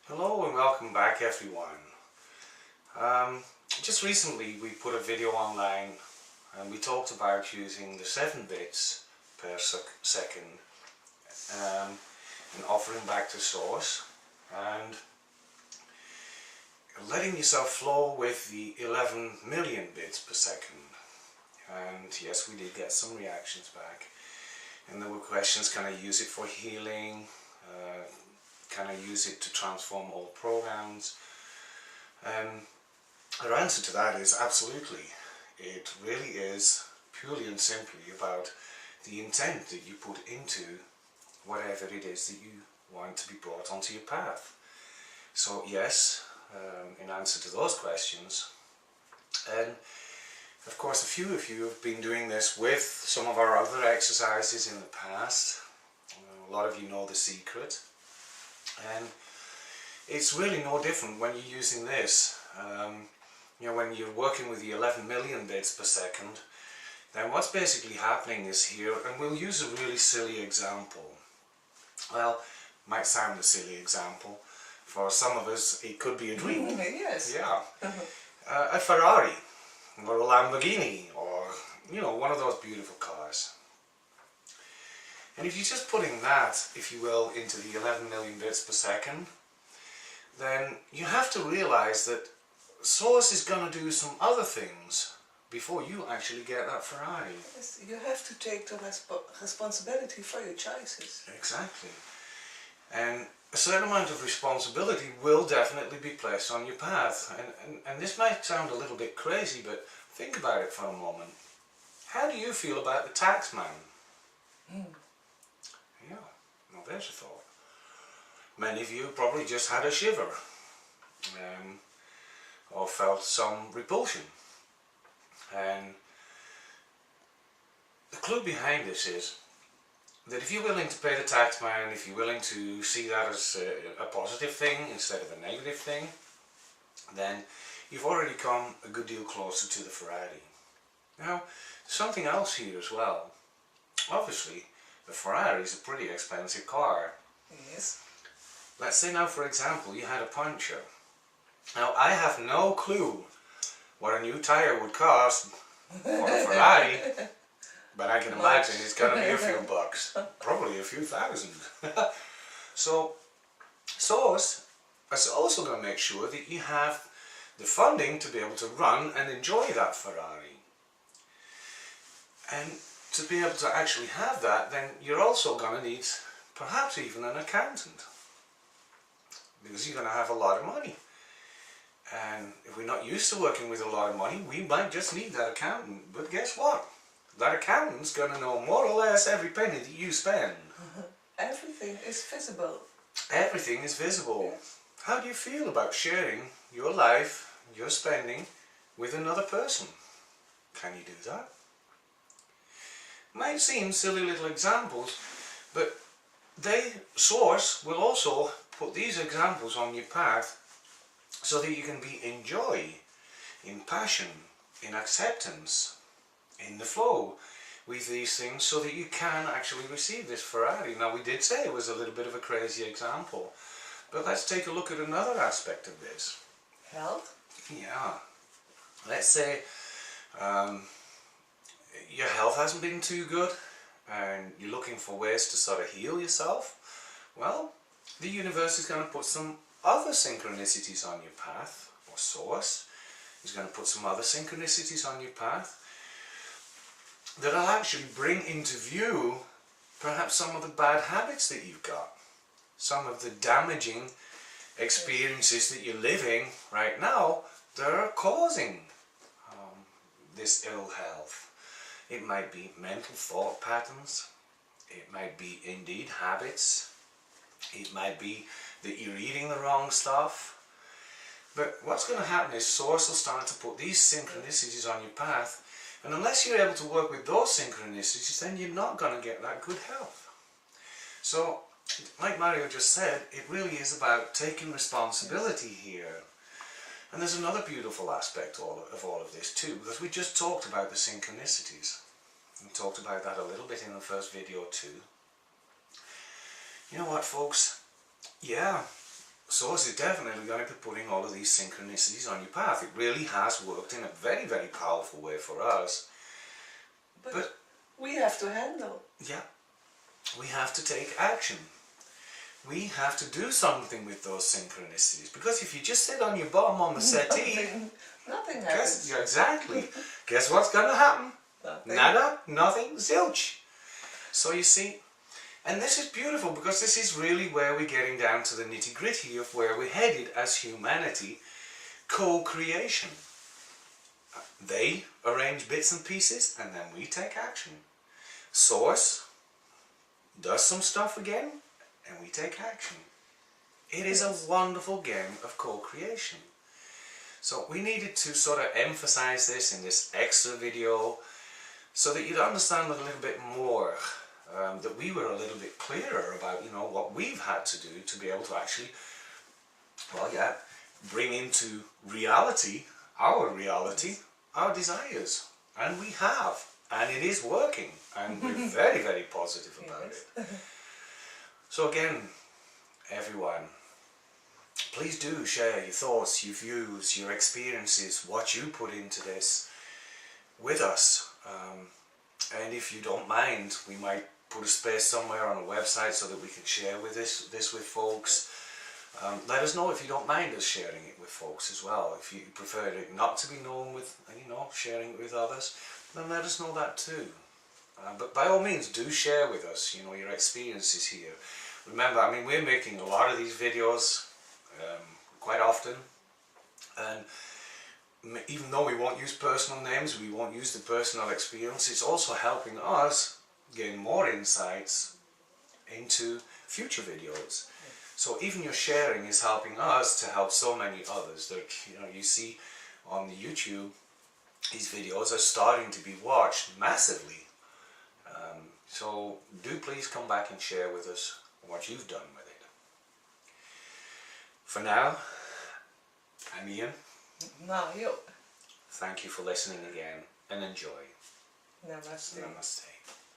Hello and welcome back everyone. Just recently we put a video online and we talked about using the 7 bits per second and offering back to source and letting yourself flow with the 11 million bits per second. And yes, we did get some reactions back, and there were questions: can I use it for healing? Can I use it to transform old programs? Our answer to that is absolutely. It really is purely and simply about the intent that you put into whatever it is that you want to be brought onto your path. So yes, in answer to those questions, and of course a few of you have been doing this with some of our other exercises in the past. A lot of you know the secret, and it's really no different when you're using this. When you're working with the 11 million bits per second, then what's basically happening is here, and we'll use a really silly example. Well, might sound a silly example. For some of us, it could be a dream. Yes. Yeah. A Ferrari, or a Lamborghini, or, one of those beautiful cars. And if you're just putting that, if you will, into the 11 million bits per second, then you have to realize that Source is going to do some other things before you actually get that Ferrari. Yes, you have to take the responsibility for your choices. Exactly. And a certain amount of responsibility will definitely be placed on your path. And this might sound a little bit crazy, but think about it for a moment. How do you feel about the tax man? Yeah, well, there's a thought. Many of you probably just had a shiver, or felt some repulsion. And the clue behind this is that if you're willing to pay the tax man, if you're willing to see that as a positive thing instead of a negative thing, then you've already come a good deal closer to the Ferrari. Now, something else here as well. Obviously, the Ferrari is a pretty expensive car. Yes. Let's say now, for example, you had a puncture. Now, I have no clue what a new tire would cost for a Ferrari, but I can imagine it's going to be a few bucks, probably a few thousand. So, Source is also going to make sure that you have the funding to be able to run and enjoy that Ferrari. And to be able to actually have that, then you're also going to need perhaps even an accountant, because you're going to have a lot of money. And if we're not used to working with a lot of money, we might just need that accountant. But guess what? That accountant's going to know more or less every penny that you spend. Everything is visible. Everything is visible. Yes. How do you feel about sharing your life, your spending, with another person? Can you do that? Might seem silly little examples, but Source will also put these examples on your path so that you can be in joy, in passion, in acceptance, in the flow with these things, so that you can actually receive this Ferrari. Now, we did say it was a little bit of a crazy example, but let's take a look at another aspect of this. Health? Yeah. Let's say your health hasn't been too good and you're looking for ways to sort of heal yourself. Well, the universe is going to put some other synchronicities on your path, or Source is going to put some other synchronicities on your path that'll actually bring into view perhaps some of the bad habits that you've got, some of the damaging experiences that you're living right now that are causing this ill health. It might be mental thought patterns, it might be indeed habits, it might be that you're eating the wrong stuff. But what's going to happen is Source will start to put these synchronicities on your path, and unless you're able to work with those synchronicities, then you're not going to get that good health. So, like Mario just said, it really is about taking responsibility here. And there's another beautiful aspect of all of this too, because we just talked about the synchronicities. We talked about that a little bit in the first video too. You know what, folks? Yeah, Source is definitely going to be putting all of these synchronicities on your path. It really has worked in a very, very powerful way for us. But we have to handle. Yeah, we have to take action. We have to do something with those synchronicities, because if you just sit on your bum on the settee, nothing happens. Exactly. Guess what's going to happen? Nothing. Nada, nothing, zilch. So you see, and this is beautiful, because this is really where we're getting down to the nitty-gritty of where we're headed as humanity. Co-creation. They arrange bits and pieces, and then we take action. Source does some stuff again, and we take action. It is a wonderful game of co-creation. So we needed to sort of emphasize this in this extra video, so that you'd understand a little bit more, that we were a little bit clearer about, you know, what we've had to do to be able to actually, well, yeah, bring into reality, our desires. And we have, and it is working, and we're very, very positive about it. So again, everyone, please do share your thoughts, your views, your experiences, what you put into this with us. And if you don't mind, we might put a space somewhere on a website so that we can share with this with folks. Let us know if you don't mind us sharing it with folks as well. If you prefer it not to be known with, you know, sharing it with others, then let us know that too. But by all means, do share with us, you know, your experiences here. Remember, I mean, we're making a lot of these videos quite often, and even though we won't use personal names, we won't use the personal experience, it's also helping us gain more insights into future videos. So even your sharing is helping us to help so many others. That, you know, you see on the YouTube, these videos are starting to be watched massively. So do please come back and share with us what you've done with it. For now, I'm Ian. Now you. Thank you for listening again, and enjoy. Namaste. Namaste.